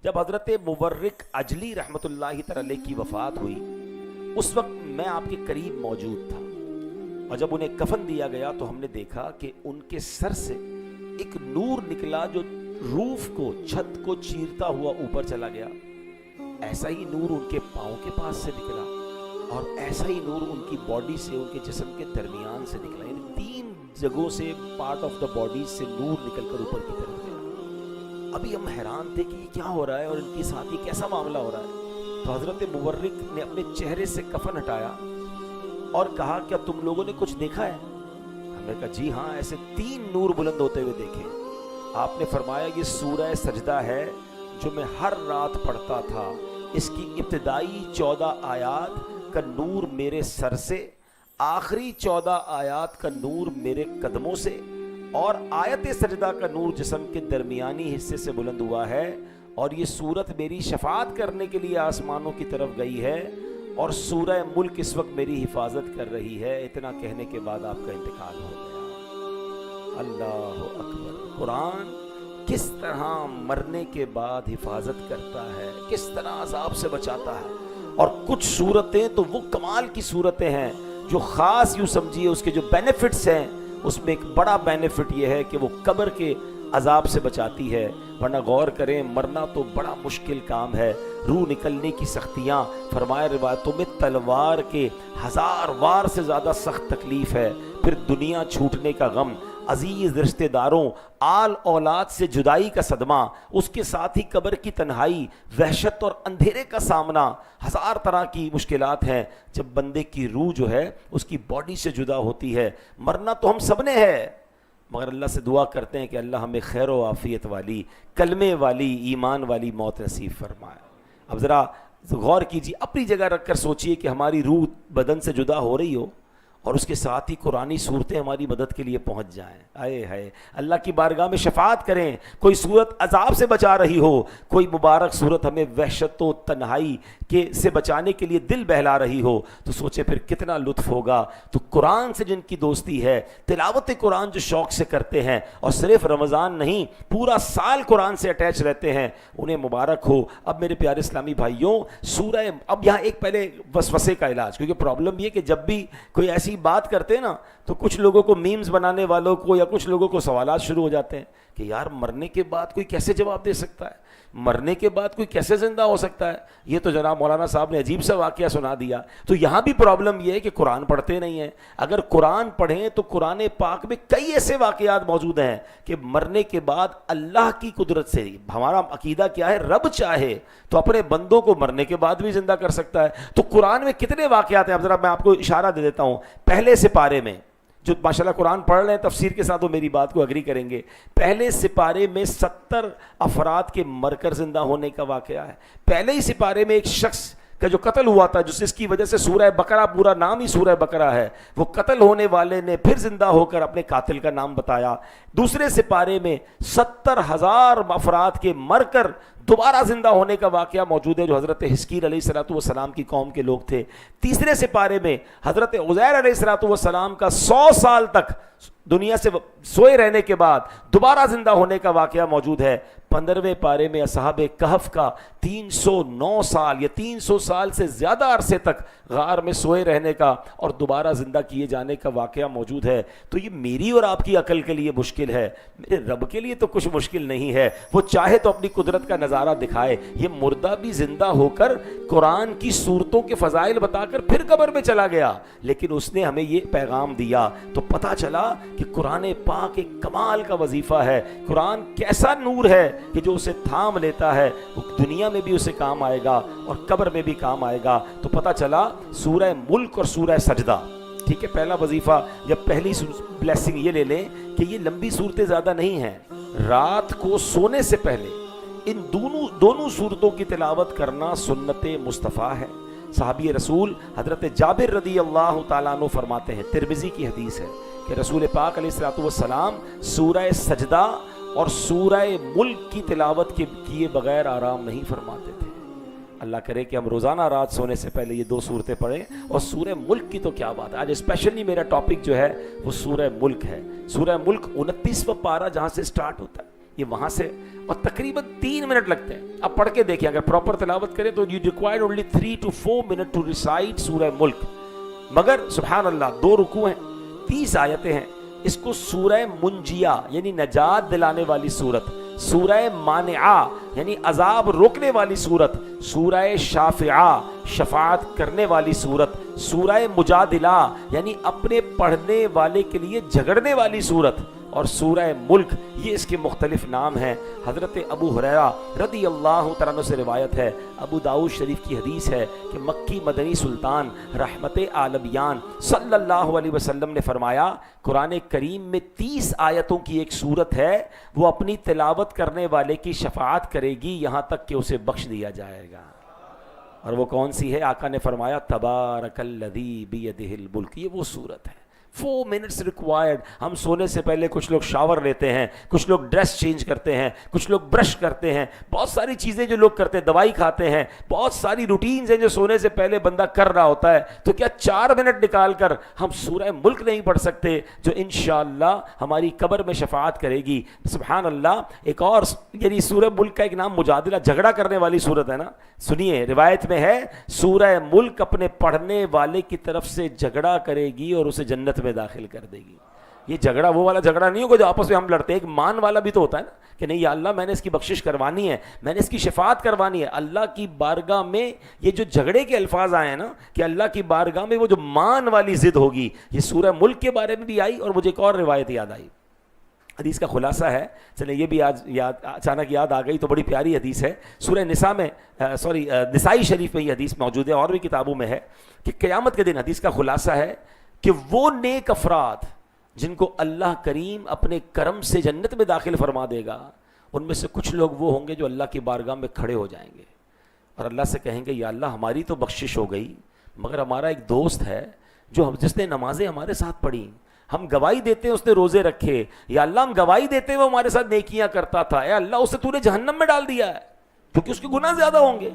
جب حضرت مورق عجلی رحمۃ اللہ تعالی علیہ کی وفات ہوئی اس وقت میں آپ کے قریب موجود تھا، اور جب انہیں کفن دیا گیا تو ہم نے دیکھا کہ ان کے سر سے ایک نور نکلا جو روف کو، چھت کو چیرتا ہوا اوپر چلا گیا. ایسا ہی نور ان کے پاؤں کے پاس سے نکلا اور ایسا ہی نور ان کی باڈی سے، ان کے جسم کے درمیان سے نکلا. یعنی 3 جگہوں سے پارٹ آف دا باڈی سے نور نکل کر اوپر کی طرف گیا. ابھی ہم حیران تھے کہ یہ کیا ہو رہا ہے اور ان کے ساتھ یہ کیسا معاملہ ہو رہا ہے. تو حضرت مورق نے اپنے چہرے سے کفن ہٹایا اور کہا کیا تم لوگوں نے کچھ دیکھا ہے؟ ہم نے کہا جی ہاں، ایسے 3 نور بلند ہوتے ہوئے دیکھے. آپ نے فرمایا یہ سورہ سجدہ ہے جو میں ہر رات پڑھتا تھا. اس کی ابتدائی 14 آیات کا نور میرے سر سے، آخری 14 آیات کا نور میرے قدموں سے، اور آیت سجدہ کا نور جسم کے درمیانی حصے سے بلند ہوا ہے. اور یہ سورت میری شفاعت کرنے کے لیے آسمانوں کی طرف گئی ہے، اور سورہ ملک اس وقت میری حفاظت کر رہی ہے. اتنا کہنے کے بعد آپ کا انتقال ہو گیا. اللہ اکبر. قرآن کس طرح مرنے کے بعد حفاظت کرتا ہے، کس طرح عذاب سے بچاتا ہے. اور کچھ صورتیں تو وہ کمال کی صورتیں ہیں جو خاص یوں سمجھیے اس کے جو بینیفٹس ہیں، اس میں ایک بڑا بینیفٹ یہ ہے کہ وہ قبر کے عذاب سے بچاتی ہے. ورنہ غور کریں، مرنا تو بڑا مشکل کام ہے، روح نکلنے کی سختیاں. فرمایا روایتوں میں تلوار کے 1000 وار سے زیادہ سخت تکلیف ہے. پھر دنیا چھوٹنے کا غم، عزیز رشتہ داروں، آل اولاد سے جدائی کا صدمہ، اس کے ساتھ ہی قبر کی تنہائی، وحشت اور اندھیرے کا سامنا. 1000 طرح کی مشکلات ہیں جب بندے کی روح جو ہے اس کی باڈی سے جدا ہوتی ہے. مرنا تو ہم سب نے ہے، مگر اللہ سے دعا کرتے ہیں کہ اللہ ہمیں خیر و عافیت والی، کلمے والی، ایمان والی موت نصیب فرمائے. اب ذرا غور کیجیے، اپنی جگہ رکھ کر سوچئے کہ ہماری روح بدن سے جدا ہو رہی ہو اور اس کے ساتھ ہی قرآنی صورتیں ہماری مدد کے لیے پہنچ جائیں. آئے ہائے، اللہ کی بارگاہ میں شفاعت کریں. کوئی صورت عذاب سے بچا رہی ہو، کوئی مبارک صورت ہمیں وحشت و تنہائی کے سے بچانے کے لیے دل بہلا رہی ہو، تو سوچے پھر کتنا لطف ہوگا. تو قرآن سے جن کی دوستی ہے، تلاوت قرآن جو شوق سے کرتے ہیں اور صرف رمضان نہیں پورا سال قرآن سے اٹیچ رہتے ہیں، انہیں مبارک ہو. اب میرے پیارے اسلامی بھائیوں، سورہ، اب یہاں ایک پہلے وسوسے کا علاج، کیونکہ پرابلم یہ کہ جب بھی کوئی ایسی بات کرتے ہیں نا تو کچھ لوگوں کو، میمز بنانے والوں کو یا کچھ لوگوں کو سوالات شروع ہو جاتے ہیں کہ یار مرنے کے بعد کوئی کیسے جواب دے سکتا ہے، مرنے کے بعد کوئی کیسے زندہ ہو سکتا ہے. یہ تو جناب مولانا صاحب نے عجیب سا واقعہ سنا دیا. تو یہاں بھی پرابلم یہ ہے کہ قرآن پڑھتے نہیں ہیں. اگر قرآن پڑھیں تو قرآن پاک میں کئی ایسے واقعات موجود ہیں کہ مرنے کے بعد اللہ کی قدرت سے، ہمارا عقیدہ کیا ہے، رب چاہے تو اپنے بندوں کو مرنے کے بعد بھی زندہ کر سکتا ہے. تو قرآن میں کتنے واقعات ہیں، اب ذرا میں آپ کو اشارہ دے دیتا ہوں. پہلے سپارے میں، جو ماشاءاللہ قرآن پڑھ رہے ہیں تفسیر کے ساتھ وہ میری بات کو اگری کریں گے، پہلے سپارے میں 70 افراد کے مر کر زندہ ہونے کا واقعہ ہے. پہلے ہی سپارے میں ایک شخص کا جو قتل ہوا تھا، جس کی وجہ سے سورہ بقرہ، پورا نام ہی سورہ بقرہ ہے، وہ قتل ہونے والے نے پھر زندہ ہو کر اپنے قاتل کا نام بتایا. دوسرے سپارے میں 70,000 افراد کے مر کر دوبارہ زندہ ہونے کا واقعہ موجود ہے، جو حضرت حزقیل علیہ السلام کی قوم کے لوگ تھے. تیسرے سپارے میں حضرت عزیر علیہ السلام کا 100 سال تک دنیا سے سوئے رہنے کے بعد دوبارہ زندہ ہونے کا واقعہ موجود ہے. 15ویں پارے میں اصحاب کہف کا 309 سال یا 300 سال سے زیادہ عرصے تک غار میں سوئے رہنے کا اور دوبارہ زندہ کیے جانے کا واقعہ موجود ہے. تو یہ میری اور آپ کی عقل کے لیے مشکل ہے، میرے رب کے لیے تو کچھ مشکل نہیں ہے. وہ چاہے تو اپنی قدرت کا نظارہ دکھائے. یہ مردہ بھی زندہ ہو کر قرآن کی صورتوں کے فضائل بتا کر پھر قبر میں چلا گیا، لیکن اس نے ہمیں یہ پیغام دیا. تو پتہ چلا کہ قرآن پاک ایک کمال کا وظیفہ ہے. قرآن کیسا نور ہے کہ جو اسے تھام لیتا ہے وہ دنیا میں بھی اسے کام آئے گا اور قبر میں بھی کام آئے گا. تو پتہ چلا سورہ ملک اور سورہ سجدہ، ٹھیک ہے، پہلا وظیفہ یا پہلی بلیسنگ یہ لے لیں کہ یہ لمبی صورتیں زیادہ نہیں ہیں. رات کو سونے سے پہلے ان دونوں صورتوں کی تلاوت کرنا سنت مصطفیٰ ہے. صحابی رسول حضرت جابر رضی اللہ تعالیٰ عنہ فرماتے ہیں، ترمذی کی حدیث ہے کہ رسول پاک علیہ الصلوۃ والسلام سورہ سجدہ اور سورہ ملک کی تلاوت کیے بغیر آرام نہیں فرماتے تھے. اللہ کرے کہ ہم روزانہ رات سونے سے پہلے یہ 2 صورتیں پڑھیں. اور سورہ ملک کی تو کیا بات ہے، آج اسپیشلی میرا ٹاپک جو ہے وہ سورہ ملک ہے. سورہ ملک 29واں پارہ جہاں سے سٹارٹ ہوتا ہے، یہ وہاں سے، اور تقریباً 3 منٹ لگتے ہیں. اب پڑھ کے دیکھیں، اگر پراپر تلاوت کریں تو you required only 3 to 4 minutes to recite سورہ ملک. مگر سبحان اللہ 2 رکوع ہیں، 30 آیتیں ہیں. اس کو سورہ منجیہ یعنی نجات دلانے والی صورت، سورہ مانعہ یعنی عذاب روکنے والی صورت، سورہ شافعہ شفاعت کرنے والی صورت، سورہ مجادلہ یعنی اپنے پڑھنے والے کے لیے جھگڑنے والی صورت، اور سورہ ملک، یہ اس کے مختلف نام ہیں. حضرت ابو ہریرہ رضی اللہ تعالیٰ عنہ سے روایت ہے، ابو داؤد شریف کی حدیث ہے کہ مکی مدنی سلطان رحمت عالمیان صلی اللہ علیہ وسلم نے فرمایا قرآن کریم میں 30 آیتوں کی ایک صورت ہے، وہ اپنی تلاوت کرنے والے کی شفاعت کرے گی یہاں تک کہ اسے بخش دیا جائے گا. اور وہ کون سی ہے؟ آقا نے فرمایا تبارک الذی بیدہ الملک، یہ وہ صورت ہے. 4 minutes ریکوائرڈ. ہم سونے سے پہلے کچھ لوگ شاور لیتے ہیں، کچھ لوگ ڈریس چینج کرتے ہیں، کچھ لوگ برش کرتے ہیں، بہت ساری چیزیں جو لوگ کرتے ہیں، دوائی کھاتے ہیں، بہت ساری روٹینز ہیں جو سونے سے پہلے بندہ کر رہا ہوتا ہے. تو کیا 4 منٹ نکال کر ہم سورہ ملک نہیں پڑھ سکتے جو انشاءاللہ ہماری قبر میں شفاعت کرے گی؟ سبحان اللہ. ایک اور یعنی سورہ ملک کا ایک نام مجادلہ، جھگڑا کرنے والی صورت ہے نا. سنیے، روایت میں ہے سورہ ملک اپنے پڑھنے والے کی طرف سے جھگڑا کرے گی اور اسے جنت میں داخل کر دے گی. یہ جھگڑا وہ والا جھگڑا نہیں ہوگا جو آپس میں ہم لڑتے ہیں، ایک مان والا بھی تو ہوتا ہے نا کہ نہیں یا اللہ میں نے اس کی بخشش کروانی ہے، میں نے اس کی شفاعت کروانی ہے. اللہ کی بارگاہ میں یہ جو جھگڑے کے الفاظ آئے ہیں نا کہ اللہ کی بارگاہ میں وہ جو مان والی ضد ہوگی، یہ سورہ ملک کے بارے میں بھی آئی. اور مجھے ایک اور روایت یاد آئی، حدیث کا خلاصہ ہے، چلیں یہ بھی آج اچانک یاد آ گئی تو بڑی پیاری حدیث ہے. سورہ نساء میں نسائی شریف میں یہ حدیث موجود ہے، اور بھی کتابوں میں ہے کہ قیامت کے دن حدیث کا خلاصہ ہے کہ وہ نیک افراد جن کو اللہ کریم اپنے کرم سے جنت میں داخل فرما دے گا، ان میں سے کچھ لوگ وہ ہوں گے جو اللہ کی بارگاہ میں کھڑے ہو جائیں گے اور اللہ سے کہیں گے یا اللہ ہماری تو بخشش ہو گئی، مگر ہمارا ایک دوست ہے جس نے نمازیں ہمارے ساتھ پڑھی، ہم گواہی دیتے ہیں اس نے روزے رکھے، یا اللہ ہم گواہی دیتے ہیں وہ ہمارے ساتھ نیکیاں کرتا تھا، اے اللہ اسے تو نے جہنم میں ڈال دیا ہے کیونکہ اس کے گناہ زیادہ ہوں گے.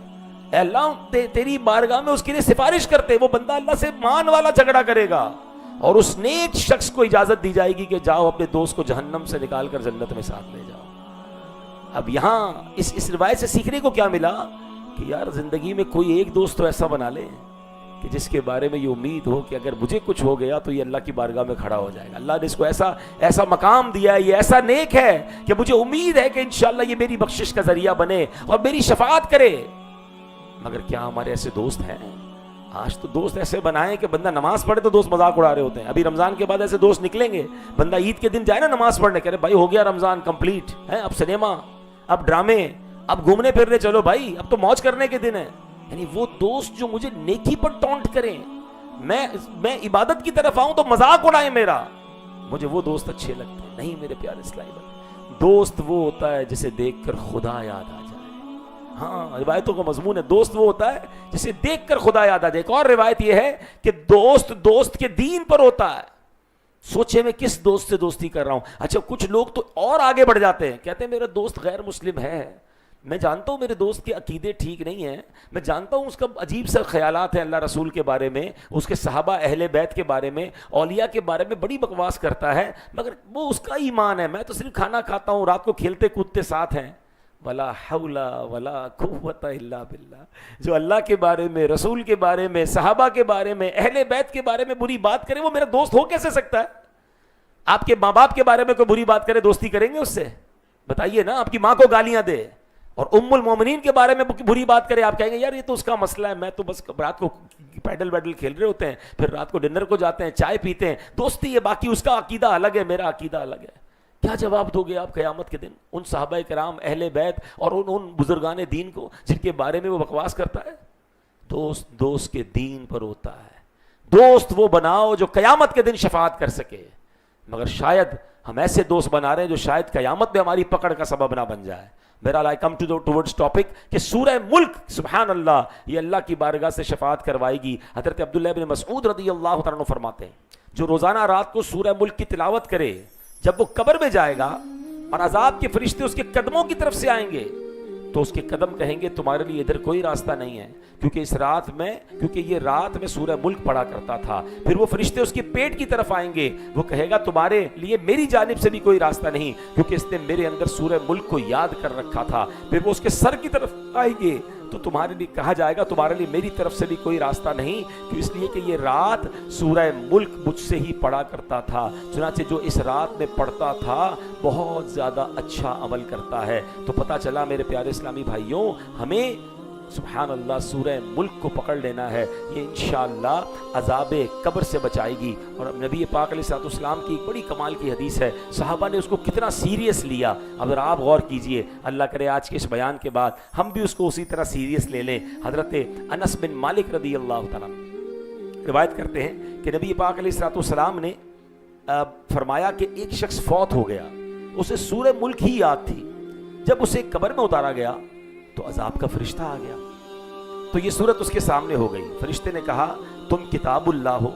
اے اللہ تیری بارگاہ میں اس کے لیے سفارش کرتے. وہ بندہ اللہ سے مان والا جھگڑا کرے گا اور اس نیک شخص کو اجازت دی جائے گی کہ جاؤ اپنے دوست کو جہنم سے نکال کر جنت میں ساتھ لے جاؤ. اب یہاں اس روایت سے سیکھنے کو کیا ملا کہ یار زندگی میں کوئی ایک دوست تو ایسا بنا لے کہ جس کے بارے میں یہ امید ہو کہ اگر مجھے کچھ ہو گیا تو یہ اللہ کی بارگاہ میں کھڑا ہو جائے گا. اللہ نے اس کو ایسا مقام دیا ہے، یہ ایسا نیک ہے کہ مجھے امید ہے کہ انشاءاللہ یہ میری بخشش کا ذریعہ بنے اور میری شفاعت کرے. مگر کیا ہمارے ایسے دوست ہیں؟ آج تو دوست ایسے بنائیں کہ بندہ نماز پڑھے تو دوست مذاق اڑا رہے ہوتے ہیں. ابھی رمضان کے بعد ایسے دوست نکلیں گے، بندہ عید کے دن جائے نا نماز پڑھنے، کہہ رہے بھائی ہو گیا رمضان کمپلیٹ ہے، اب سنیما، اب ڈرامے، اب گھومنے پھرنے چلو بھائی، اب تو موج کرنے کے دن ہے. یعنی وہ دوست جو مجھے نیکی پر ٹونٹ کریں، میں عبادت کی طرف آؤں تو مذاق اڑائیں میرا، مجھے وہ دوست اچھے لگتے ہیں. نہیں میرے پیارے اسلامی بھائی، دوست وہ ہوتا ہے جسے دیکھ کر خدا یاد آ جائے. ہاں روایتوں کا مضمون ہے، دوست وہ ہوتا ہے جسے دیکھ کر خدا یاد آ جائے. ایک اور روایت یہ ہے کہ دوست کے دین پر ہوتا ہے. سوچے میں کس دوست سے دوستی کر رہا ہوں. اچھا کچھ لوگ تو اور آگے بڑھ جاتے ہیں، کہتے ہیں میرا دوست غیر مسلم ہے، میں جانتا ہوں میرے دوست کے عقیدے ٹھیک نہیں ہیں، میں جانتا ہوں اس کا عجیب سا خیالات ہیں اللہ رسول کے بارے میں، اس کے صحابہ اہل بیت کے بارے میں، اولیاء کے بارے میں بڑی بکواس کرتا ہے، مگر وہ اس کا ایمان ہے، میں تو صرف کھانا کھاتا ہوں، رات کو کھیلتے کودتے ساتھ ہیں. ولا حول ولا قوت الا باللہ. جو اللہ کے بارے میں، رسول کے بارے میں، صحابہ کے بارے میں، اہل بیت کے بارے میں بری بات کرے، وہ میرا دوست ہو کیسے سکتا ہے؟ آپ کے ماں باپ کے بارے میں کوئی بری بات کرے، دوستی کریں گے اس سے؟ بتائیے نا. آپ کی ماں کو گالیاں دے اور ام المومنین کے بارے میں بری بات کرے، آپ کہیں گے یار یہ تو اس کا مسئلہ ہے، میں تو بس رات کو پیڈل ویڈل کھیل رہے ہوتے ہیں، پھر رات کو ڈنر کو جاتے ہیں، چائے پیتے ہیں، دوستی ہے، باقی اس کا عقیدہ الگ ہے، میرا عقیدہ الگ ہے. کیا جواب دو گے آپ قیامت کے دن ان صحابہ کرام، اہل بیت اور ان بزرگان دین کو جن کے بارے میں وہ بکواس کرتا ہے؟ دوست کے دین پر ہوتا ہے. دوست وہ بناؤ جو قیامت کے دن شفاعت کر سکے. مگر شاید ہم ایسے دوست بنا رہے ہیں جو شاید قیامت میں ہماری پکڑ کا سبب نہ بن جائے. بہرحال I come towards topic کہ سورہ ملک سبحان اللہ یہ اللہ کی بارگاہ سے شفاعت کروائے گی. حضرت عبداللہ بن مسعود رضی اللہ تعالیٰ عنہ فرماتے ہیں جو روزانہ رات کو سورہ ملک کی تلاوت کرے، جب وہ قبر میں جائے گا اور عذاب کے فرشتے اس کے قدموں کی طرف سے آئیں گے تو اس کے قدم کہیں گے تمہارے لیے ادھر کوئی راستہ نہیں ہے، کیونکہ یہ رات میں سورہ ملک پڑھا کرتا تھا۔ پھر وہ فرشتے اس کے پیٹ کی طرف آئیں گے، وہ کہے گا تمہارے لیے میری جانب سے بھی کوئی راستہ نہیں، کیونکہ اس نے میرے اندر سورہ ملک کو یاد کر رکھا تھا۔ پھر وہ اس کے سر کی طرف آئیں گے تو تمہارے لیے کہا جائے گا تمہارے لیے میری طرف سے بھی کوئی راستہ نہیں، کیوں؟ اس لیے کہ یہ رات سورہ ملک مجھ سے ہی پڑھا کرتا تھا، چنانچہ جو اس رات میں پڑھتا تھا بہت زیادہ اچھا عمل کرتا ہے۔ تو پتہ چلا میرے پیارے اسلامی بھائیوں، ہمیں سبحان اللہ سورہ ملک کو پکڑ لینا ہے، یہ انشاءاللہ عذاب قبر سے بچائے گی۔ اور نبی پاک علیہ الصلوۃ والسلام کی ایک بڑی کمال کی حدیث ہے، صحابہ نے اس کو کتنا سیریس لیا۔ اب آپ غور کیجئے، اللہ کرے آج کے اس بیان کے بعد ہم بھی اس کو اسی طرح سیریس لے لیں۔ حضرت انس بن مالک رضی اللہ تعالیٰ روایت کرتے ہیں کہ نبی پاک علیہ الصلوۃ والسلام نے فرمایا کہ ایک شخص فوت ہو گیا، اسے سورہ ملک ہی یاد تھی، جب اسے قبر میں اتارا گیا تو عذاب کا فرشتہ آ گیا، تو یہ صورت اس کے سامنے ہو گئی۔ فرشتے نے کہا تم کتاب اللہ ہو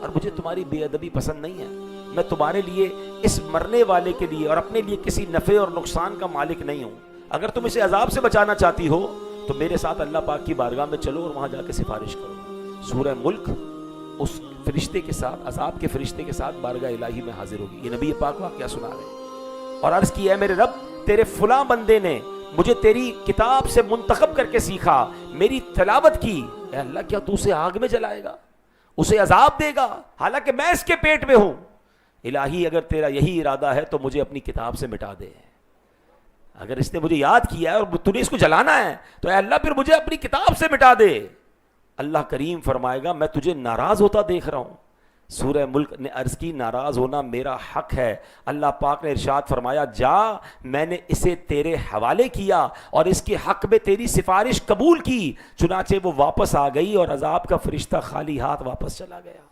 اور مجھے تمہاری بے ادبی پسند نہیں ہے، میں تمہارے لیے اس مرنے والے کے لیے اور اپنے لیے کسی نفع اور نقصان کا مالک نہیں ہوں، اگر تم اسے عذاب سے بچانا چاہتی ہو تو میرے ساتھ اللہ پاک کی بارگاہ میں چلو اور وہاں جا کے سفارش کرو۔ سورہ ملک اس فرشتے کے ساتھ، عذاب کے فرشتے کے ساتھ بارگاہ الہی میں حاضر ہوگی۔ یہ نبی پاک واقعہ سنا رہے ہیں اور عرض کی، اے میرے رب، تیرے فلاں بندے نے مجھے تیری کتاب سے منتخب کر کے سیکھا، میری تلاوت کی، اے اللہ کیا تو اسے آگ میں جلائے گا، اسے عذاب دے گا حالانکہ میں اس کے پیٹ میں ہوں؟ الہی اگر تیرا یہی ارادہ ہے تو مجھے اپنی کتاب سے مٹا دے، اگر اس نے مجھے یاد کیا ہے اور تو نے اس کو جلانا ہے تو اے اللہ پھر مجھے اپنی کتاب سے مٹا دے۔ اللہ کریم فرمائے گا میں تجھے ناراض ہوتا دیکھ رہا ہوں۔ سورہ ملک نے عرض کی ناراض ہونا میرا حق ہے۔ اللہ پاک نے ارشاد فرمایا جا، میں نے اسے تیرے حوالے کیا اور اس کے حق میں تیری سفارش قبول کی، چنانچہ وہ واپس آ گئی اور عذاب کا فرشتہ خالی ہاتھ واپس چلا گیا۔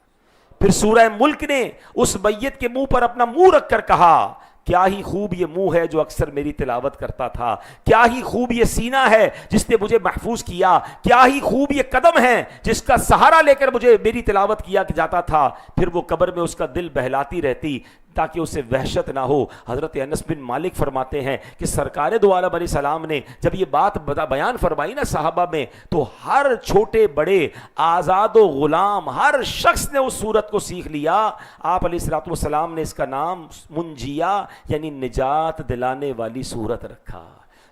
پھر سورہ ملک نے اس میت کے منہ پر اپنا منہ رکھ کر کہا کیا ہی خوب یہ منہ ہے جو اکثر میری تلاوت کرتا تھا، کیا ہی خوب یہ سینہ ہے جس نے مجھے محفوظ کیا، کیا ہی خوب یہ قدم ہے جس کا سہارا لے کر مجھے میری تلاوت کیا جاتا تھا۔ پھر وہ قبر میں اس کا دل بہلاتی رہتی تاکہ اسے وحشت نہ ہو۔ حضرت انس بن مالک فرماتے ہیں کہ سرکار دو عالم علیہ السلام نے جب یہ بات بیان فرمائی نا صحابہ میں، تو ہر چھوٹے بڑے، آزاد و غلام، ہر شخص نے اس صورت کو سیکھ لیا۔ آپ علیہ الصلوۃ والسلام نے اس کا نام منجیہ یعنی نجات دلانے والی صورت رکھا۔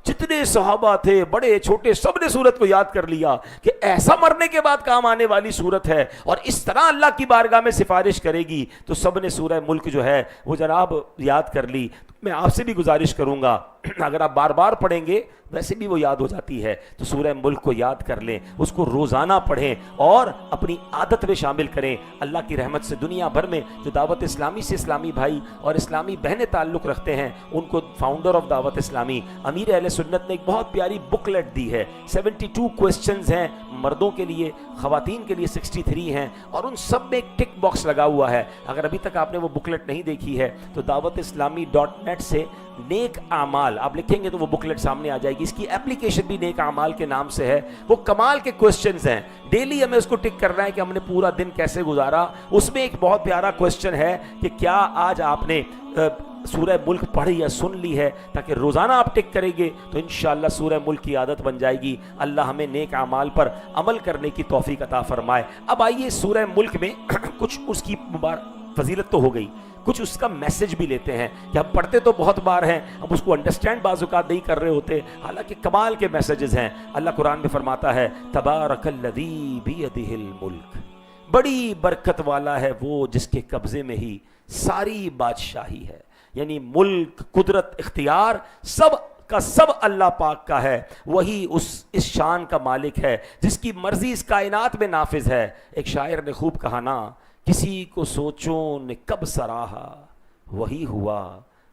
جتنے صحابہ تھے بڑے چھوٹے سب نے صورت کو یاد کر لیا کہ ایسا مرنے کے بعد کام آنے والی صورت ہے اور اس طرح اللہ کی بارگاہ میں سفارش کرے گی، تو سب نے سورہ ملک جو ہے وہ جناب یاد کر لی۔ میں آپ سے بھی گزارش کروں گا اگر آپ بار بار پڑھیں گے ویسے بھی وہ یاد ہو جاتی ہے، تو سورہ ملک کو یاد کر لیں، اس کو روزانہ پڑھیں اور اپنی عادت میں شامل کریں۔ اللہ کی رحمت سے دنیا بھر میں جو دعوت اسلامی سے اسلامی بھائی اور اسلامی بہنیں تعلق رکھتے ہیں ان کو فاؤنڈر آف دعوت اسلامی امیر اہل سنت نے ایک بہت پیاری بک لیٹ دی ہے۔ 72 کوسچنز ہیں، مردوں کے لیے، خواتین کے لیے 63 ہیں، اور ان سب میں ایک ٹک باکس لگا ہوا ہے۔ اگر ابھی تک آپ نے وہ بکلیٹ نہیں دیکھی ہے تو دعوت اسلامی .net سے نیک اعمال آپ لکھیں گے تو وہ بکلیٹ سامنے آ جائے گی۔ اس کی اپلیکیشن بھی نیک اعمال کے نام سے ہے۔ وہ کمال کے کوسچنز ہیں، ڈیلی ہمیں اس کو ٹک کرنا ہے کہ ہم نے پورا دن کیسے گزارا۔ اس میں ایک بہت پیارا کوسچن ہے کہ کیا آج آپ نے سورہ ملک پڑھی یا سن لی ہے، تاکہ روزانہ آپ ٹک کریں گے تو انشاءاللہ سورہ ملک کی عادت بن جائے گی۔ اللہ ہمیں نیک اعمال پر عمل کرنے کی توفیق عطا فرمائے۔ اب آئیے سورہ ملک میں کچھ اس کی فضیلت تو ہو گئی، کچھ اس کا میسج بھی لیتے ہیں کہ ہم پڑھتے تو بہت بار ہیں، ہم اس کو انڈرسٹینڈ بعض اوقات نہیں کر رہے ہوتے، حالانکہ کمال کے میسیجز ہیں۔ اللہ قرآن میں فرماتا ہے تبارک الذی بیدہ الملک، بڑی برکت والا ہے وہ جس کے قبضے میں ہی ساری بادشاہی ہے، یعنی ملک، قدرت، اختیار سب کا سب اللہ پاک کا ہے، وہی اس شان کا مالک ہے جس کی مرضی اس کائنات میں نافذ ہے۔ ایک شاعر نے خوب کہا نا، کسی کو سوچوں نے کب سراہا، وہی ہوا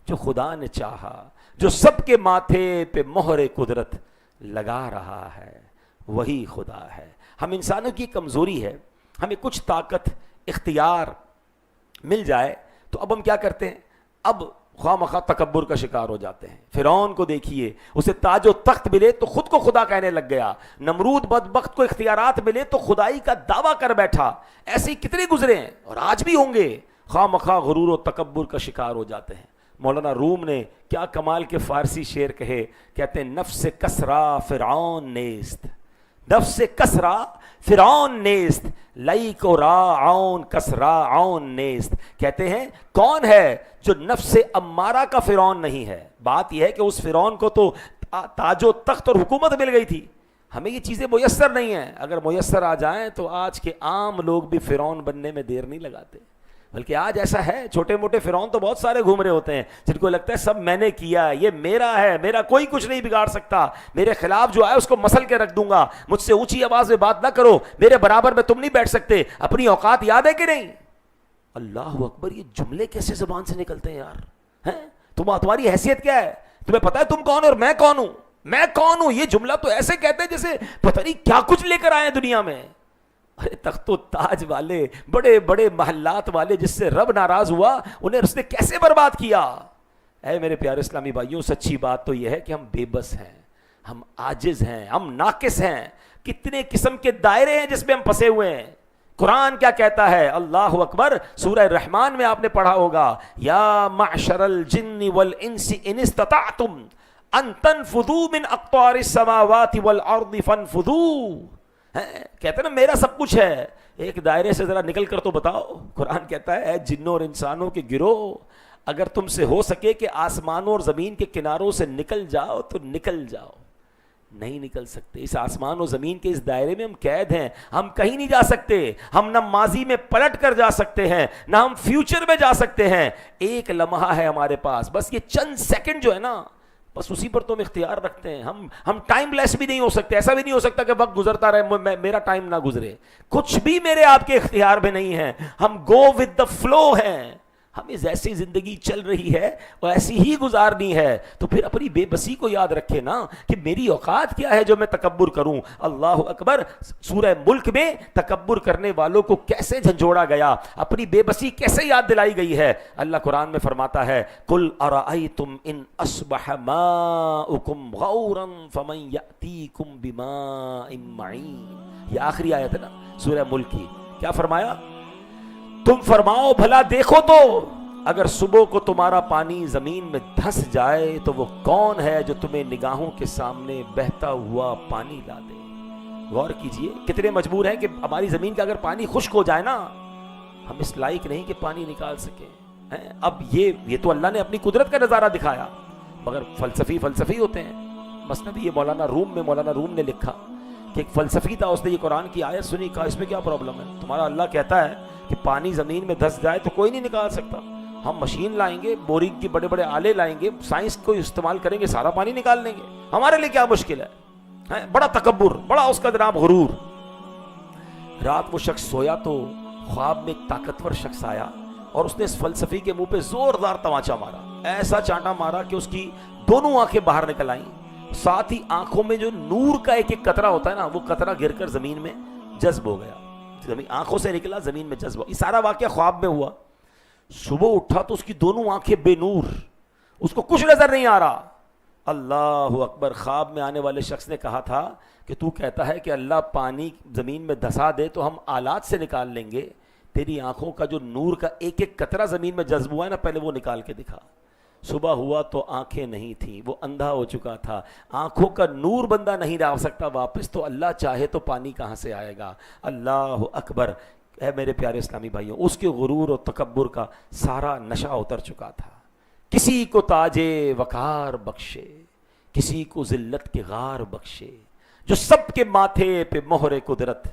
جو خدا نے چاہا، جو سب کے ماتھے پہ مہر قدرت لگا رہا ہے، وہی خدا ہے۔ ہم انسانوں کی کمزوری ہے، ہمیں کچھ طاقت، اختیار مل جائے تو اب ہم کیا کرتے ہیں، اب خواہ مخواہ تکبر کا شکار ہو جاتے ہیں۔ فرعون کو دیکھیے، اسے تاج و تخت ملے تو خود کو خدا کہنے لگ گیا۔ نمرود بدبخت کو اختیارات ملے تو خدائی کا دعویٰ کر بیٹھا۔ ایسے ہی کتنے گزرے ہیں اور آج بھی ہوں گے، خواہ مخواہ غرور و تکبر کا شکار ہو جاتے ہیں۔ مولانا روم نے کیا کمال کے فارسی شعر کہے، کہتے ہیں نفس کسرا فرعون نیست، نفس کسرا فرعون نیست، لئی کو راعون کسراعون نیست. کہتے ہیں کون ہے جو نفس امارہ کا فرعون نہیں ہے؟ بات یہ ہے کہ اس فرعون کو تو تاج و تخت اور حکومت مل گئی تھی، ہمیں یہ چیزیں میسر نہیں ہیں. اگر میسر آ جائیں تو آج کے عام لوگ بھی فرعون بننے میں دیر نہیں لگاتے، بلکہ آج ایسا ہے چھوٹے موٹے فرعون تو بہت سارے گھوم رہے ہوتے ہیں جن کو لگتا ہے سب میں نے کیا، یہ میرا ہے، میرا کوئی کچھ نہیں بگاڑ سکتا، میرے خلاف جو آئے اس کو مسل کے رکھ دوں گا، مجھ سے اونچی آواز میں بات نہ کرو، میرے برابر میں تم نہیں بیٹھ سکتے. اپنی اوقات یاد ہے کہ نہیں؟ اللہ اکبر، یہ جملے کیسے زبان سے نکلتے ہیں یار؟ ہیں تمہاری حیثیت کیا ہے؟ تمہیں پتا ہے تم کون اور میں کون ہوں؟ میں کون ہوں؟ یہ جملہ تو ایسے کہتے ہیں جیسے پتہ نہیں کیا کچھ لے کر آئے ہیں دنیا میں. ارے تخت و تاج والے، بڑے بڑے محلات والے، جس سے رب ناراض ہوا انہیں اس نے کیسے برباد کیا؟ اے میرے پیارے اسلامی بھائیوں، سچی بات تو یہ ہے کہ ہم بے بس ہیں، ہم عاجز ہیں، ہم ناقص ہیں. کتنے قسم کے دائرے ہیں جس میں ہم پھنسے ہوئے ہیں. قرآن کیا کہتا ہے؟ اللہ اکبر، سورہ رحمان میں آپ نے پڑھا ہوگا، یا معشر الجن والانس ان استطعتم ان تنفذوا من اقطار السماوات والارض فانفذوا. کہتے ہیں نا میرا سب کچھ ہے، ایک دائرے سے ذرا نکل کر تو بتاؤ. قرآن کہتا ہے اے جنوں اور انسانوں کے گروہ، اگر تم سے ہو سکے کہ آسمانوں اور زمین کے کناروں سے نکل جاؤ تو نکل جاؤ. نہیں نکل سکتے. اس آسمان و زمین کے اس دائرے میں ہم قید ہیں، ہم کہیں نہیں جا سکتے. ہم نہ ماضی میں پلٹ کر جا سکتے ہیں، نہ ہم فیوچر میں جا سکتے ہیں. ایک لمحہ ہے ہمارے پاس، بس یہ چند سیکنڈ جو ہے نا، بس اسی پر تو ہم اختیار رکھتے ہیں. ہم ٹائم لیس بھی نہیں ہو سکتے. ایسا بھی نہیں ہو سکتا کہ وقت گزرتا رہے میرا ٹائم نہ گزرے. کچھ بھی میرے آپ کے اختیار میں نہیں ہے. ہم گو ود دا فلو ہیں. ہمیں جیسی زندگی چل رہی ہے وہ ایسی ہی گزارنی ہے. تو پھر اپنی بے بسی کو یاد رکھے نا کہ میری اوقات کیا ہے جو میں تکبر کروں. اللہ اکبر. سورہ ملک میں تکبر کرنے والوں کو کیسے جھنجھوڑا گیا، اپنی بے بسی کیسے یاد دلائی گئی ہے. اللہ قرآن میں فرماتا ہے قل ارأیتم ان اصبح ماؤکم غورا فمن یأتیکم بماء معین. یہ آخری آیت ہے نا سورہ ملک کی. کیا فرمایا؟ تم فرماؤ بھلا دیکھو تو اگر صبح کو تمہارا پانی زمین میں دھس جائے تو وہ کون ہے جو تمہیں نگاہوں کے سامنے بہتا ہوا پانی لا دے. غور کیجئے کتنے مجبور ہیں کہ ہماری زمین کا اگر پانی خشک ہو جائے نا، ہم اس لائق نہیں کہ پانی نکال سکیں. اب یہ تو اللہ نے اپنی قدرت کا نظارہ دکھایا، مگر فلسفی ہوتے ہیں. مثنوی یہ مولانا روم نے لکھا کہ ایک فلسفی تھا، اس نے یہ قرآن کی آیت سنی، کہا اس میں کیا پرابلم ہے؟ تمہارا اللہ کہتا ہے کہ پانی زمین میں دھس جائے تو کوئی نہیں نکال سکتا. ہم مشین لائیں گے، بورنگ کی بڑے بڑے آلے لائیں گے، سائنس کو استعمال کریں گے، سارا پانی نکال لیں گے. ہمارے لیے کیا مشکل ہے؟ بڑا تکبر، بڑا اس کا جناب غرور. رات وہ شخص سویا تو خواب میں ایک طاقتور شخص آیا اور اس نے اس فلسفی کے منہ پہ زوردار تماچا مارا. ایسا چانٹا مارا کہ اس کی دونوں آنکھیں باہر نکل آئیں. ساتھ ہی آنکھوں میں جو نور کا ایک ایک قطرہ ہوتا ہے نا، وہ قطرہ گر کر زمین میں جذب ہو گیا. زمین آنکھوں سے نکلا، زمین میں جذب ہوا. یہ سارا واقعہ خواب میں ہوا. صبح اٹھا تو اس کی دونوں آنکھیں بے نور، اس کو کچھ نظر نہیں آ رہا. اللہ اکبر. خواب میں آنے والے شخص نے کہا تھا کہ تو کہتا ہے کہ اللہ پانی زمین میں دھسا دے تو ہم آلات سے نکال لیں گے، تیری آنکھوں کا جو نور کا ایک ایک قطرہ زمین میں جذب ہوا ہے نا، پہلے وہ نکال کے دکھا. صبح ہوا تو آنکھیں نہیں تھیں، وہ اندھا ہو چکا تھا. آنکھوں کا نور بندہ نہیں لا سکتا واپس، تو اللہ چاہے تو پانی کہاں سے آئے گا. اللہ اکبر. اے میرے پیارے اسلامی بھائیوں، اس کے غرور اور تکبر کا سارا نشہ اتر چکا تھا. کسی کو تاج وقار بخشے، کسی کو ذلت کے غار بخشے، جو سب کے ماتھے پہ مہر قدرت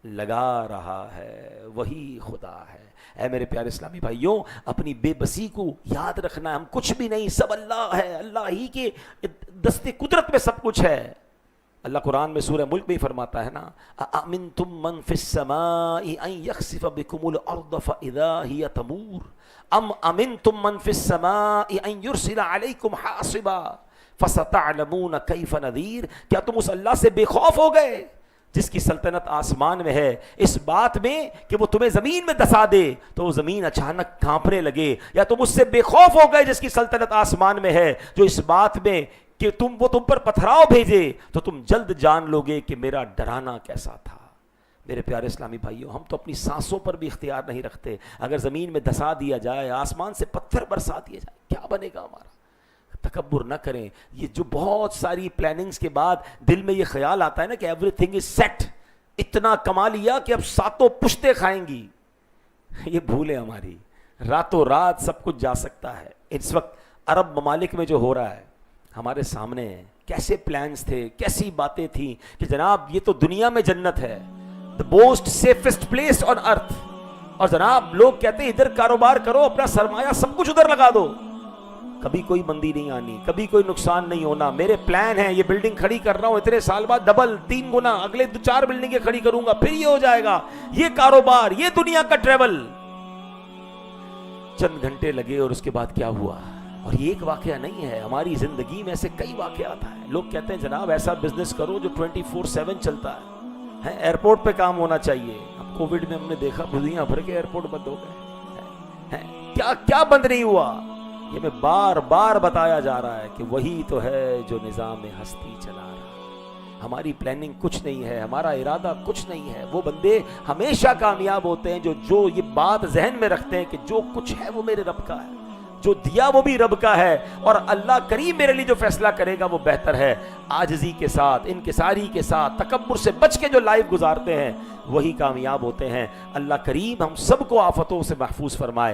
لگا رہا ہے وہی خدا ہے. اے میرے پیارے اسلامی بھائیوں، اپنی بے بسی کو یاد رکھنا ہے. ہم کچھ بھی نہیں، سب اللہ ہے. اللہ ہی کے دست قدرت میں سب کچھ ہے. اللہ قرآن میں سورہ ملک میں ہی فرماتا ہے نا، اَأَمِنْتُم مَّن فِي السَّمَاءِ أَن يَخْسِفَ بِكُمُ الْأَرْضَ فَإِذَا هِيَ تَمُورُ أَمْ أَمِنْتُم مَّن فِي السَّمَاءِ أَن يُرْسِلَ عَلَيْكُمْ حَاصِبًا فَسَتَعْلَمُونَ كَيْفَ نَذِيرٌ. کیا تم اس اللہ سے بے خوف ہو گئے جس کی سلطنت آسمان میں ہے، اس بات میں کہ وہ تمہیں زمین میں دسا دے تو وہ زمین اچانک کانپنے لگے؟ یا تم اس سے بے خوف ہو گئے جس کی سلطنت آسمان میں ہے، جو اس بات میں کہ وہ تم پر پتھراؤ بھیجے تو تم جلد جان لوگے کہ میرا ڈرانا کیسا تھا. میرے پیارے اسلامی بھائیوں، ہم تو اپنی سانسوں پر بھی اختیار نہیں رکھتے. اگر زمین میں دھسا دیا جائے، آسمان سے پتھر برسا دیے جائے، کیا بنے گا ہمارا؟ تکبر نہ کریں. یہ جو بہت ساری پلاننگز کے بعد دل میں یہ خیال آتا ہے نا کہ ایوری تھنگ از سیٹ، اتنا کما لیا کہ اب ساتوں پشتے کھائیں گی، یہ بھول ہے ہماری. راتوں رات سب کچھ جا سکتا ہے. اس وقت عرب ممالک میں جو ہو رہا ہے ہمارے سامنے ہے، کیسے پلانز تھے، کیسی باتیں تھیں کہ جناب یہ تو دنیا میں جنت ہے، the most safest place on earth. اور جناب لوگ کہتے ہیں ادھر کاروبار کرو، اپنا سرمایہ سب کچھ ادھر لگا دو، کبھی کوئی مندی نہیں آنی، کبھی کوئی نقصان نہیں ہونا. میرے پلان ہیں، یہ بلڈنگ کھڑی کر رہا ہوں اتنے سال بعد ڈبل 3 گنا، اگلے 4 بلڈنگیں کھڑی کروں گا، پھر یہ ہو جائے گا، یہ کاروبار، یہ دنیا کا ٹریول. چند گھنٹے لگے اور اس کے بعد کیا ہوا؟ اور یہ ایک واقعہ نہیں ہے، ہماری زندگی میں ایسے کئی واقعات ہیں. لوگ کہتے ہیں جناب ایسا بزنس کرو جو 24/7 چلتا ہے، ایئرپورٹ پہ کام ہونا چاہیے. اب کووڈ میں ہم نے دیکھا دنیا بھر کے ایئرپورٹ بند ہو گئے. کیا بند نہیں ہوا؟ یہ میں بار بار بتایا جا رہا ہے کہ وہی تو ہے جو نظام ہستی چلا رہا. ہماری پلاننگ کچھ نہیں ہے، ہمارا ارادہ کچھ نہیں ہے. وہ بندے ہمیشہ کامیاب ہوتے ہیں جو یہ بات ذہن میں رکھتے ہیں کہ جو کچھ ہے وہ میرے رب کا ہے، جو دیا وہ بھی رب کا ہے، اور اللہ کریم میرے لیے جو فیصلہ کرے گا وہ بہتر ہے. عاجزی کے ساتھ، انکساری کے ساتھ، تکبر سے بچ کے جو لائف گزارتے ہیں وہی کامیاب ہوتے ہیں. اللہ کریم ہم سب کو آفتوں سے محفوظ فرمائے.